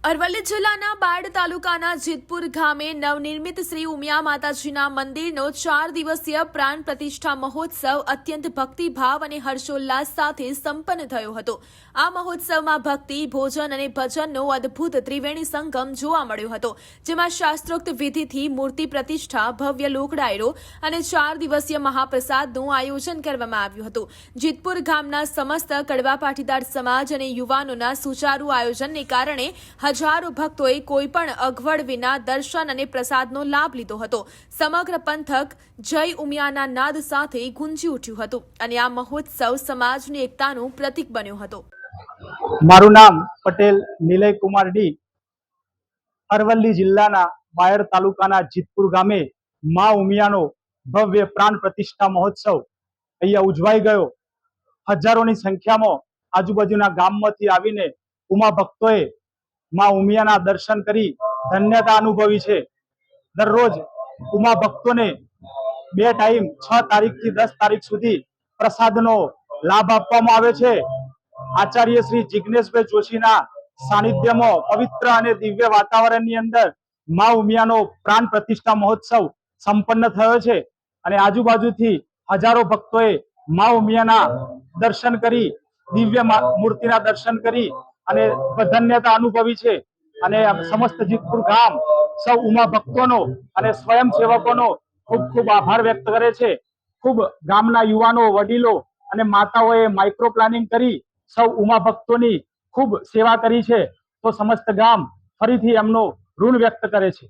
અરવલ્લી જિલ્લાના બાયડ તાલુકાના જેતપુર ગામે નવનિર્મિત શ્રી ઉમિયા માતાજીના મંદિરનો 4 દિવસીય પ્રાણ પ્રતિષ્ઠા મહોત્સવ અત્યંત ભક્તિભાવ અને હર્ષોલ્લાસ સાથે સંપન્ન થયો હતો। આ મહોત્સવમાં ભક્તિ, ભોજન અને ભજનનો અદ્ભુત ત્રિવેણી સંગમ જોવા મળ્યો હતો, જેમાં શાસ્ત્રોક્ત વિધિથી મૂર્તિ પ્રતિષ્ઠા, ભવ્ય લોકડાયરો અને 4 દિવસીય મહાપ્રસાદનું આયોજન કરવામાં આવ્યું હતું। જેતપુર ગામના સમસ્ત કડવા પાટીદાર સમાજ અને યુવાનોના સુચારુ આયોજનને કારણે હજારો ભક્તોએ કોઈપણ અગવડ વિના દર્શન અને પ્રસાદનો લાભ લીધો હતો। સમગ્ર પંથક જય ઉમિયાના નાદ સાથે ગુંજી ઉઠ્યું હતું અને આ મહોત્સવ સમાજની એકતાનું પ્રતીક બન્યો હતો। મારું નામ પટેલ નિલય કુમાર ડી। અરવલ્લી જિલ્લાના બાયડ તાલુકાના જેતપુર ગામે મા ઉમિયાનો ભવ્ય પ્રાણ પ્રતિષ્ઠા મહોત્સવ અહીંયા ઉજવાઈ ગયો। હજારોની સંખ્યામાં આજુબાજુના ગામમાંથી આવીને ઉમા ભક્તોએ માં ઉમિયાના દર્શન કરી ધન્યતા અનુભવી છે। દરરોજ ઉમા ભક્તોને 2 ટાઈમ 6 તારીખથી 10 તારીખ સુધી પ્રસાદનો લાભ આપવામાં આવે છે। આચાર્ય શ્રી જિગ્નેશભાઈ જોશીના સાનિધ્યમાં પવિત્ર અને દિવ્ય વાતાવરણની અંદર માં ઉમિયાનો પ્રાણ પ્રતિષ્ઠા મહોત્સવ સંપન્ન થયો છે અને આજુબાજુથી હજારો ભક્તોએ માં ઉમિયાના દર્શન કરી, દિવ્ય મૂર્તિના દર્શન કરી અને ધન્યતા અનુભવી છે અને સમસ્ત જેતપુર ગામ સૌ ઉમા ભક્તોનો અને સ્વયંસેવકોનો ખૂબ ખૂબ આભાર વ્યક્ત કરે છે। ખૂબ ગામના યુવાનો, વડીલો અને માતાઓએ માઇક્રો પ્લાનિંગ કરી સૌ ઉમા ભક્તોની ખૂબ સેવા કરી છે, તો સમસ્ત ગામ ફરીથી એમનો ઋણ વ્યક્ત કરે છે।